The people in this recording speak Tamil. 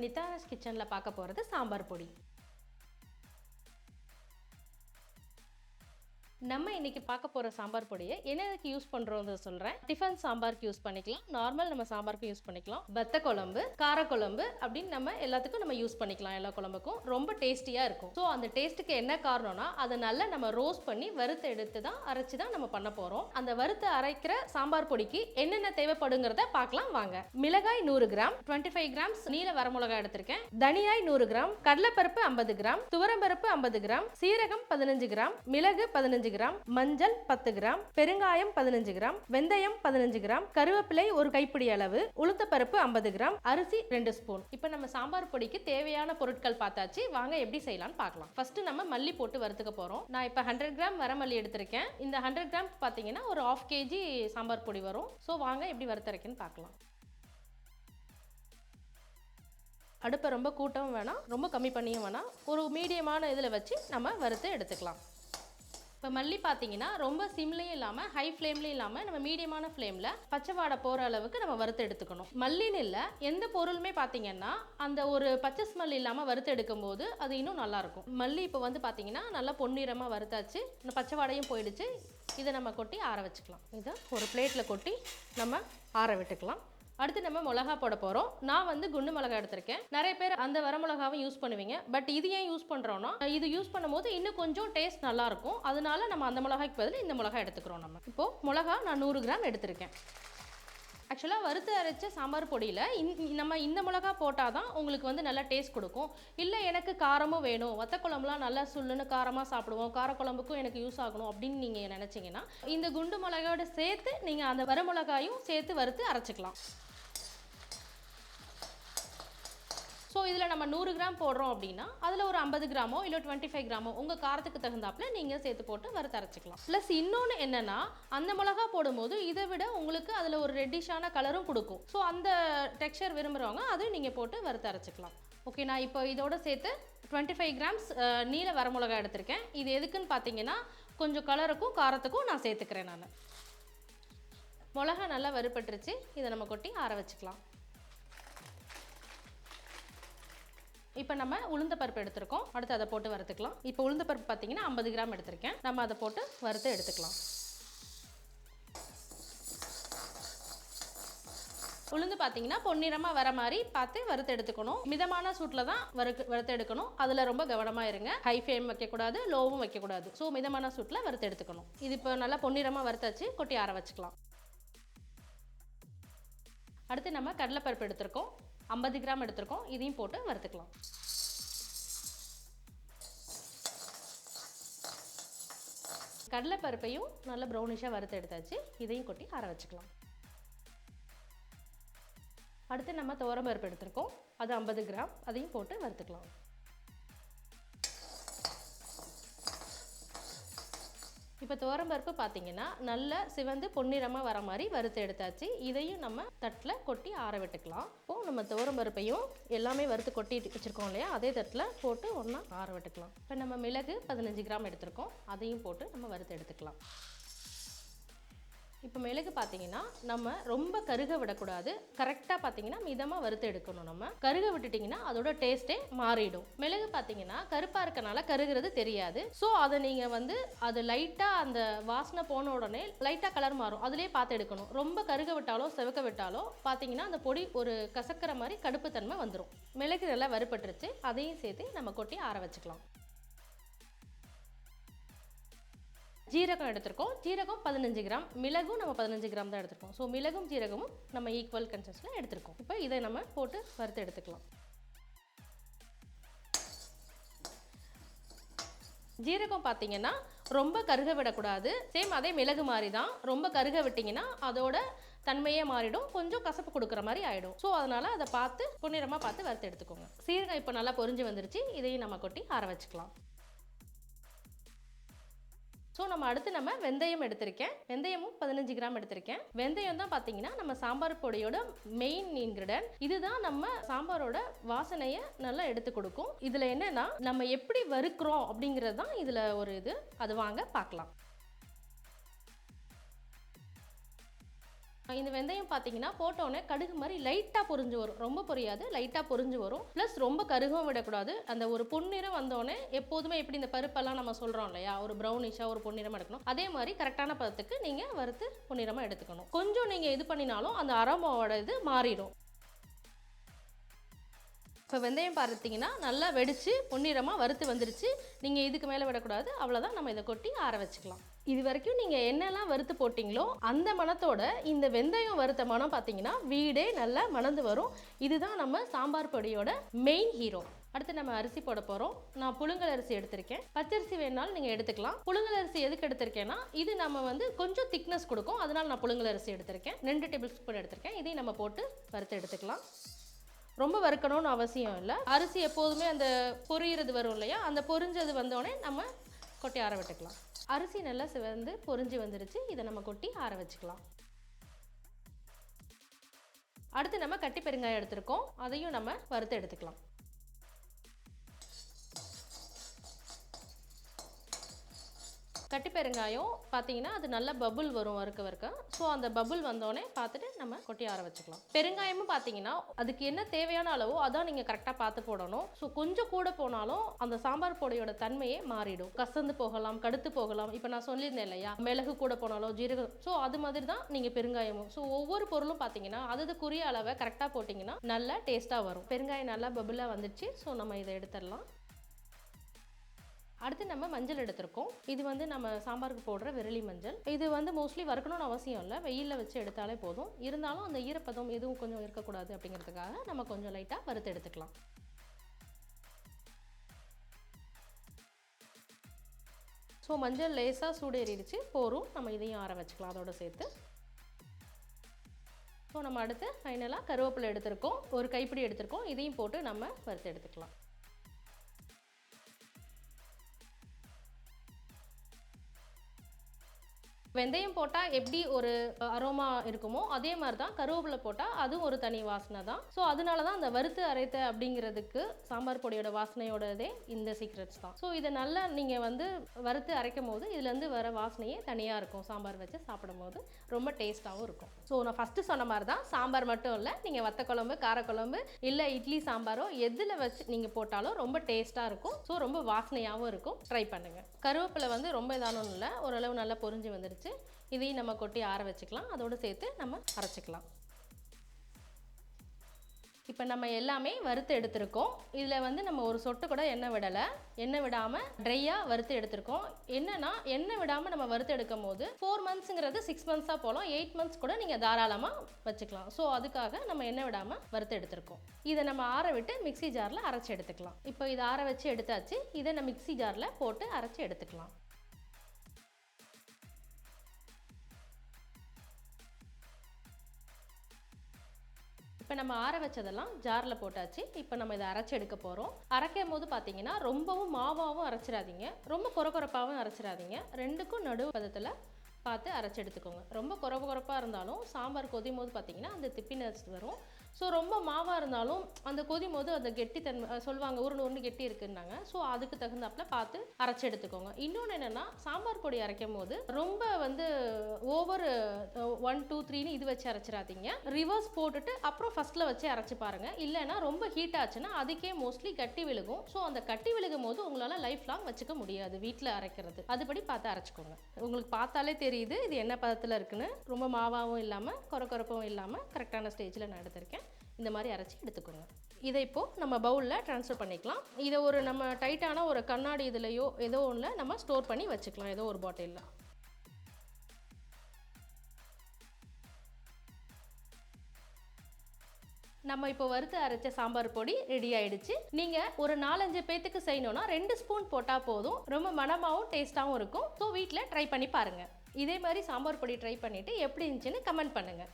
நிதாஸ் கிச்சனில் பார்க்க போகிறது சாம்பார் பொடி. நம்ம இன்னைக்கு பார்க்க போகிற சாம்பார் பொடியை என்னதுக்கு யூஸ் பண்ணுறோன்னு சொல்கிறேன். டிஃபன் சாம்பாருக்கு யூஸ் பண்ணிக்கலாம், நார்மல் நம்ம சாம்பாருக்கு யூஸ் பண்ணிக்கலாம், வத்த குழம்பு, காரக்குழம்பு அப்படின்னு நம்ம எல்லாத்துக்கும் நம்ம யூஸ் பண்ணிக்கலாம். எல்லா குழம்புக்கும் ரொம்ப டேஸ்டியாக இருக்கும். ஸோ அந்த டேஸ்ட்டுக்கு என்ன காரணம்னா அதை நல்லா நம்ம ரோஸ்ட் பண்ணி வறுத்து எடுத்து தான் அரைச்சி தான் நம்ம பண்ண போகிறோம். அந்த வறுத்து அரைக்கிற சாம்பார் பொடிக்கு என்னென்ன தேவைப்படுங்கிறத பார்க்கலாம் வாங்க. மிளகாய் 100 கிராம், 25 கிராம்ஸ் நீல வரமிளகாய் எடுத்திருக்கேன், தனியாய் 100 கிராம், கடலைப்பருப்பு 50 கிராம், துவரம்பருப்பு 50 கிராம், சீரகம் 15 கிராம், மிளகு 15 கிராம், மஞ்சள் 10 கிராம், பெருங்காயம் 15 கிராம், வெந்தயம் 15 கிராம், கருவேப்பிலை ஒரு கைப்பிடி அளவு, உளுத்தப்பருப்பு 50 கிராம், அரிசி 2 ஸ்பூன். இப்போ நம்ம சாம்பார் பொடிக்கு தேவையான பொருட்கள் பார்த்தாச்சு. வாங்க எப்படி செய்யலாம்னு பார்க்கலாம். ஃபர்ஸ்ட் நம்ம மல்லி போட்டு வறுத்துக்க போறோம். நான் இப்போ 100 கிராம் வரமல்லி எடுத்திருக்கேன். இந்த 100 கிராம் பார்த்தீங்கன்னா ஒரு 1/2 kg சாம்பார் பொடி வரும். ஸோ வாங்க எப்படி வறுத்தரைக்குன்னு பார்க்கலாம். அடுப்பை ரொம்ப கூட்டவும் வேணாம், ரொம்ப கம்மி பண்ணியும் வேணாம், ஒரு மீடியமான இதில் வச்சு நம்ம வறுத்து எடுத்துக்கலாம். இப்போ மல்லி பார்த்தீங்கன்னா ரொம்ப சிம்லையும் இல்லாமல் ஹை ஃப்ளேம்லையும் இல்லாமல் நம்ம மீடியமான ஃப்ளேமில் பச்சை வாடை போகிற அளவுக்கு நம்ம வறுத்து எடுத்துக்கணும். மல்லின்னு இல்லை, எந்த பொருளுமே பார்த்தீங்கன்னா அந்த ஒரு பச்சை ஸ்மெல் இல்லாமல் வறுத்து எடுக்கும் போது அது இன்னும் நல்லாயிருக்கும். மல்லி இப்போ வந்து பார்த்தீங்கன்னா நல்லா பொன்னிறமாக வறுத்தாச்சு, இந்த பச்சை வாடையும் போயிடுச்சு. இதை நம்ம கொட்டி ஆற வச்சுக்கலாம். இதை ஒரு பிளேட்டில் கொட்டி நம்ம ஆற விட்டுக்கலாம். அடுத்து நம்ம மிளகா போட போகிறோம். நான் வந்து குண்டு மிளகா எடுத்திருக்கேன். நிறைய பேர் அந்த வரமிளகாவை யூஸ் பண்ணுவீங்க. பட் இது ஏன் யூஸ் பண்ணுறோன்னா இது யூஸ் பண்ணும்போது இன்னும் கொஞ்சம் டேஸ்ட் நல்லாயிருக்கும். அதனால நம்ம அந்த மிளகாய்க்கு பதில் இந்த மிளகா எடுத்துக்கிறோம். நம்ம இப்போது மிளகா நான் 100 கிராம் எடுத்திருக்கேன். ஆக்சுவலாக வறுத்து அரைச்ச சாம்பார் பொடியில் நம்ம இந்த மிளகா போட்டால் தான் உங்களுக்கு வந்து நல்லா டேஸ்ட் கொடுக்கும். இல்லை எனக்கு காரமும் வேணும், வத்த குழம்புலாம் நல்லா சுள்ளுன்னு காரமாக சாப்பிடுவோம், காரக்குழம்புக்கும் எனக்கு யூஸ் ஆகணும் அப்படின்னு நீங்கள் நினச்சிங்கன்னா இந்த குண்டு மிளகாயோட சேர்த்து நீங்கள் அந்த வரமிளகாயும் சேர்த்து வறுத்து அரைச்சிக்கலாம். ஸோ இதில் நம்ம 100 கிராம் போடுறோம் அப்படின்னா அதில் ஒரு 50 கிராமோ இல்லை 25 கிராமோ உங்கள் காரத்துக்கு தகுந்தாப்பில் நீங்கள் சேர்த்து போட்டு வறுத்து அரைச்சிக்கலாம். ப்ளஸ் இன்னொன்று என்னென்னா அந்த மிளகா போடும்போது இதை விட உங்களுக்கு அதில் ஒரு ரெட்டிஷான கலரும் கொடுக்கும். ஸோ அந்த டெக்ஸ்சர் விரும்புகிறவங்க அதையும் நீங்கள் போட்டு வறுத்து அரைச்சிக்கலாம். ஓகே, நான் இப்போ இதோட சேர்த்து 25 கிராம்ஸ் நீல வரமிளகா எடுத்திருக்கேன். இது எதுக்குன்னு பார்த்தீங்கன்னா கொஞ்சம் கலருக்கும் காரத்துக்கும் நான் சேர்த்துக்கிறேன். நான் மிளகா நல்லா வறுபட்டுருச்சு, இதை நம்ம கொட்டி ஆற வச்சுக்கலாம். இப்போ நம்ம உளுந்த பருப்பு எடுத்துருக்கோம், அடுத்து அதை போட்டு வறுத்துக்கலாம். இப்போ உளுந்த பருப்பு பார்த்தீங்கன்னா 50 கிராம் எடுத்திருக்கேன். நம்ம அதை போட்டு வறுத்து எடுத்துக்கலாம். உளுந்து பார்த்தீங்கன்னா பொன்னிறமாக வர மாதிரி பார்த்து வறுத்து எடுத்துக்கணும். மிதமான சூட்டில் தான் வறுத்து எடுக்கணும். அதில் ரொம்ப கவனமாக இருங்க. ஹை ஃப்ளேம் வைக்கக்கூடாது, லோவும் வைக்கக்கூடாது. ஸோ மிதமான சூட்டில் வறுத்து எடுத்துக்கணும். இது இப்போ நல்லா பொன்னிறமாக வறுத்தாச்சு, கொட்டி ஆற வச்சுக்கலாம். அடுத்து நம்ம கடலைப்பருப்பு எடுத்திருக்கோம், 50 கிராம் எடுத்திருக்கோம். இதையும் போட்டு வறுத்துக்கலாம். கடலைப்பருப்பையும் நல்லா ப்ரௌனிஷாக வறுத்து எடுத்தாச்சு, இதையும் கொட்டி ஆற வச்சுக்கலாம். அடுத்து நம்ம துவரம்பருப்பு எடுத்திருக்கோம், அது 50 கிராம். அதையும் போட்டு வறுத்துக்கலாம். இப்போ துவரம்பருப்பு பார்த்தீங்கன்னா நல்லா சிவந்து பொன்னிறமாக வர மாதிரி வறுத்து எடுத்தாச்சு. இதையும் நம்ம தட்டில் கொட்டி ஆற விட்டுக்கலாம். இப்போது நம்ம துவரம்பருப்பையும் எல்லாமே வறுத்து கொட்டி வச்சுருக்கோம் இல்லையா, அதே தட்டில் போட்டு ஒன்றா ஆற விட்டுக்கலாம். இப்போ நம்ம மிளகு 15 கிராம் எடுத்திருக்கோம், அதையும் போட்டு நம்ம வறுத்து எடுத்துக்கலாம். இப்போ மிளகு பார்த்தீங்கன்னா நம்ம ரொம்ப கருக விடக்கூடாது, கரெக்டாக பார்த்தீங்கன்னா மிதமாக வறுத்து எடுக்கணும். நம்ம கருக விட்டுட்டிங்கன்னா அதோட டேஸ்ட்டே மாறிடும். மிளகு பார்த்தீங்கன்னா கருப்பாக இருக்கனால கருகிறது தெரியாது. ஸோ அதை நீங்கள் வந்து அது லைட்டாக அந்த வாசனை போன உடனே லைட்டாக கலர் மாறும், அதிலே பார்த்து எடுக்கணும். ரொம்ப கருக விட்டாலோ செவக்க விட்டாலோ பார்த்தீங்கன்னா அந்த பொடி ஒரு கசக்கிற மாதிரி கடுப்புத்தன்மை வந்துடும். மிளகு நல்லா வறுபட்டுருச்சு, அதையும் சேர்த்து நம்ம கொட்டி ஆற வச்சுக்கலாம். ஜீரகம் எடுத்திருக்கோம், ஜீரகம் 15 கிராம், மிளகும் நம்ம 15 கிராம் தான் எடுத்திருக்கோம். ஸோ மிளகும் ஜீரகமும் நம்ம ஈக்குவல் கன்சிஸ்டன்ஸில் எடுத்திருக்கோம். இப்போ இதை நம்ம போட்டு வறுத்து எடுத்துக்கலாம். ஜீரகம் பார்த்தீங்கன்னா ரொம்ப கருக விடக்கூடாது, சேம் அதே மிளகு மாதிரி தான். ரொம்ப கருக விட்டிங்கன்னா அதோட தன்மையே மாறிடும், கொஞ்சம் கசப்பு கொடுக்குற மாதிரி ஆகிடும். ஸோ அதனால் அதை பார்த்து பொன்னிறமாக பார்த்து வறுத்து எடுத்துக்கோங்க. சீரகம் இப்போ நல்லா பொரிஞ்சு வந்துருச்சு, இதையும் நம்ம கொட்டி ஆற வச்சுக்கலாம். ஸோ நம்ம அடுத்து நம்ம வெந்தயம் எடுத்திருக்கேன், வெந்தயமும் 15 கிராம் எடுத்திருக்கேன். வெந்தயம் தான் பார்த்தீங்கன்னா நம்ம சாம்பார் பொடியோட மெயின் இன்கிரிடியன்ட். இதுதான் நம்ம சாம்பாரோட வாசனையை நல்லா எடுத்து கொடுக்கும். இதில் என்னன்னா நம்ம எப்படி வறுக்கிறோம் அப்படிங்கிறது தான் இதில் ஒரு இது. அது வாங்க பார்க்கலாம். இந்த வெந்தயம் பார்த்தீங்கன்னா போட்டோன்னே கடுகு மாதிரி லைட்டாக பொரிஞ்சு வரும், ரொம்ப பொரியாது, லைட்டாக பொரிஞ்சு வரும். ப்ளஸ் ரொம்ப கருகவும் விடக்கூடாது. அந்த ஒரு பொன்னிறம் வந்தோடனே எப்போதுமே எப்படி இந்த பருப்பெல்லாம் நம்ம சொல்கிறோம் இல்லையா, ஒரு ப்ரௌனிஷாக ஒரு பொன்னிறமாக எடுக்கணும், அதே மாதிரி கரெக்டான பதத்துக்கு நீங்கள் வறுத்து பொன்னிறமாக எடுத்துக்கணும். கொஞ்சம் நீங்கள் இது பண்ணினாலும் அந்த அரோமாவோட இது மாறிடும். இப்போ வெந்தயம் பார்த்தீங்கன்னா நல்லா வெடித்து பொன்னிறமாக வறுத்து வந்துருச்சு. நீங்கள் இதுக்கு மேலே விடக்கூடாது, அவ்வளோதான். நம்ம இதை கொட்டி ஆற வச்சுக்கலாம். இது வரைக்கும் நீங்கள் என்னெல்லாம் வறுத்து போட்டிங்களோ அந்த மணத்தோட இந்த வெந்தயம் வறுத்த மனம் பார்த்தீங்கன்னா வீடே நல்லா மணந்து வரும். இதுதான் நம்ம சாம்பார் பொடியோட மெயின் ஹீரோ. அடுத்து நம்ம அரிசி போட போகிறோம். நான் புழுங்கல் அரிசி எடுத்திருக்கேன். பச்சரிசி வேணாலும் நீங்கள் எடுத்துக்கலாம். புழுங்கல் அரிசி எதுக்கு எடுத்திருக்கேன்னா இது நம்ம கொஞ்சம் திக்னஸ் கொடுக்கும், அதனால் நான் புழுங்கல் அரிசி எடுத்திருக்கேன். 2 டேபிள் ஸ்பூன் எடுத்திருக்கேன். இதையும் நம்ம போட்டு வறுத்து எடுத்துக்கலாம். ரொம்ப வறுக்கணும்னு அவசியம் இல்லை. அரிசி எப்போதுமே அந்த பொரியிறது வரும் இல்லையா, அந்த பொரிஞ்சது வந்தோடனே நம்ம கொட்டி ஆற விட்டுக்கலாம். அரிசி நல்லா சிவந்து பொரிஞ்சு வந்துருச்சு. இதை நம்ம கொட்டி ஆற வச்சுக்கலாம். அடுத்து நம்ம கட்டி பெருங்காயம் எடுத்துருக்கோம், அதையும் நம்ம வறுத்து எடுத்துக்கலாம். கட்டி பெருங்காயம் பார்த்தீங்கன்னா அது நல்ல பபுள் வரும் வறுக்க. ஸோ அந்த பபுள் வந்தோடனே பார்த்துட்டு நம்ம கொட்டி ஆற வச்சுக்கலாம். பெருங்காயமும் பார்த்தீங்கன்னா அதுக்கு என்ன தேவையான அளவோ அதான் நீங்கள் கரெக்டாக பார்த்து போடணும். ஸோ கொஞ்சம் கூட போனாலும் அந்த சாம்பார் பொடியோட தன்மையே மாறிடும். கசந்து போகலாம், கடுத்து போகலாம். இப்போ நான் சொல்லியிருந்தேன் இல்லையா, மிளகு கூட போனாலும் ஜீரகம், ஸோ அது மாதிரி தான் நீங்கள் பெருங்காயமும். ஸோ ஒவ்வொரு பொருளும் பார்த்தீங்கன்னா அதுக்குரிய அளவை கரெக்டாக போட்டிங்கன்னா நல்லா டேஸ்ட்டாக வரும். பெருங்காயம் நல்லா பபுளாக வந்துடுச்சு. ஸோ நம்ம இதை எடுத்துடலாம். அடுத்து நம்ம மஞ்சள் எடுத்திருக்கோம். இது நம்ம சாம்பாருக்கு போடுற விரலி மஞ்சள். இது மோஸ்ட்லி வறுக்கணும்னு அவசியம் இல்லை, வெயிலில் வச்சு எடுத்தாலே போதும். இருந்தாலும் அந்த ஈரப்பதம் எதுவும் கொஞ்சம் இருக்கக்கூடாது அப்படிங்கிறதுக்காக நம்ம கொஞ்சம் லைட்டாக வறுத்து எடுத்துக்கலாம். ஸோ மஞ்சள் லேசாக சூடேறிடுச்சு, போரும். நம்ம இதையும் ஆற வச்சுக்கலாம் அதோட சேர்த்து. ஸோ நம்ம அடுத்து ஃபைனலாக கருவேப்பிலை எடுத்திருக்கோம், ஒரு கைப்பிடி எடுத்திருக்கோம். இதையும் போட்டு நம்ம வறுத்து எடுத்துக்கலாம். வெந்தயம் போட்டால் எப்படி ஒரு அரோமா இருக்குமோ அதே மாதிரி தான் கருவேப்பிலை போட்டால் அதுவும் ஒரு தனி வாசனை தான். ஸோ அதனால தான் அந்த வறுத்து அரைத்த அப்படிங்கிறதுக்கு சாம்பார் பொடியோட வாசனையோடதே இந்த சீக்ரெட்ஸ் தான். ஸோ இதை நல்லா நீங்கள் வறுத்து அரைக்கும் போது இதுலேருந்து வர வாசனையே தனியாக இருக்கும். சாம்பார் வச்சு சாப்பிடும் போது ரொம்ப டேஸ்ட்டாகவும் இருக்கும். ஸோ நான் ஃபஸ்ட்டு சொன்ன மாதிரி தான் சாம்பார் மட்டும் இல்லை, நீங்கள் வத்த குழம்பு, காரக்குழம்பு, இல்லை இட்லி சாம்பாரோ எதில் வச்சு நீங்கள் போட்டாலும் ரொம்ப டேஸ்ட்டாக இருக்கும். ஸோ ரொம்ப வாசனையாகவும் இருக்கும். ட்ரை பண்ணுங்கள். கருவேப்பிலை ரொம்ப இதானும் இல்லை, ஓரளவு நல்லா பொரிஞ்சு வந்துருச்சு. இதையும் நம்ம கொட்டி ஆற வச்சுக்கலாம். அதோடு சேர்த்து நம்ம அரைச்சிக்கலாம். இப்போ நம்ம எல்லாமே வறுத்து எடுத்திருக்கோம். இதில் நம்ம ஒரு சொட்டு கூட எண்ணெய் விடலை. எண்ணெய் விடாமல் ட்ரையாக வறுத்து எடுத்திருக்கோம். என்னன்னா எண்ணெய் விடாமல் நம்ம வறுத்து எடுக்கும் போது 4 மந்த்ஸுங்கிறது 6 மந்த்ஸாக போகலாம், 8 மந்த்ஸ் கூட நீங்கள் தாராளமாக வச்சுக்கலாம். ஸோ அதுக்காக நம்ம எண்ணெய் விடாமல் வறுத்து எடுத்திருக்கோம். இதை நம்ம ஆற விட்டு மிக்சி ஜாரில் அரைச்சி எடுத்துக்கலாம். இப்போ இதை ஆற வச்சு எடுத்தாச்சு. இதை நம்ம மிக்சி ஜாரில் போட்டு அரைச்சி எடுத்துக்கலாம். இப்போ நம்ம ஆற வச்சதெல்லாம் ஜாரில் போட்டாச்சு. இப்போ நம்ம இதை அரைச்சி எடுக்க போகிறோம். அரைக்கும் போது பார்த்தீங்கன்னா ரொம்பவும் மாவாகவும் அரைச்சிடாதீங்க, ரொம்ப கொரகொரப்பாகவும் அரைச்சிடாதீங்க. ரெண்டுக்கும் நடுவு பதத்தில் பார்த்து அரைச்சி எடுத்துக்கோங்க. ரொம்ப கொரகொரப்பாக இருந்தாலும் சாம்பார் கொதிக்கும் போது பார்த்தீங்கன்னா அந்த திப்பினஸ் வரும். ஸோ ரொம்ப மாவாக இருந்தாலும் அந்த கொதிக்கும் போது அந்த கெட்டித்தன்மை சொல்லுவாங்க, உருண்டு கெட்டி இருக்குன்னாங்க. ஸோ அதுக்கு தகுந்தாப்பில் பார்த்து அரைச்சி எடுத்துக்கோங்க. இன்னொன்று என்னென்னா சாம்பார் பொடி அரைக்கும் போது ரொம்ப ஓவர் 1 2 3ன்னு இது வச்சு அரைச்சிடாதீங்க. ரிவர்ஸ் போட்டுட்டு அப்புறம் ஃபஸ்ட்டில் வச்சு அரைச்சி பாருங்கள். இல்லைன்னா ரொம்ப ஹீட் ஆச்சுன்னா அதுக்கே மோஸ்ட்லி கட்டி விழுகும். ஸோ அந்த கட்டி விழுகும் போது உங்களால் லைஃப் லாங் வச்சுக்க முடியாது வீட்டில் அரைக்கிறது. அதுபடி பார்த்து அரைச்சிக்கோங்க. உங்களுக்கு பார்த்தாலே தெரியுது இது என்ன பதத்தில் இருக்குன்னு. ரொம்ப மாவாகவும் இல்லாமல் கொரகொரப்பாகவும் இல்லாமல் கரெக்டான ஸ்டேஜில் நான் எடுத்திருக்கேன். இந்த மாதிரி அரைச்சி எடுத்துக்கோங்க. இதை இப்போது நம்ம பவுலில் ட்ரான்ஸ்ஃபர் பண்ணிக்கலாம். இதை ஒரு நம்ம டைட்டான ஒரு கண்ணாடி இதுலையோ ஏதோ ஒன்றில் நம்ம ஸ்டோர் பண்ணி வச்சுக்கலாம், ஏதோ ஒரு பாட்டிலில். நம்ம இப்போ வறுத்து அரைச்ச சாம்பார் பொடி ரெடி ஆயிடுச்சு. நீங்கள் ஒரு 4-5 பேத்துக்கு செய்யணும்னா 2 ஸ்பூன் போட்டால் போதும். ரொம்ப மணமாகவும் டேஸ்ட்டாகவும் இருக்கும். ஸோ வீட்டில் ட்ரை பண்ணி பாருங்கள். இதே மாதிரி சாம்பார் பொடி ட்ரை பண்ணிவிட்டு எப்படி இருந்துச்சுன்னு கமெண்ட் பண்ணுங்கள்.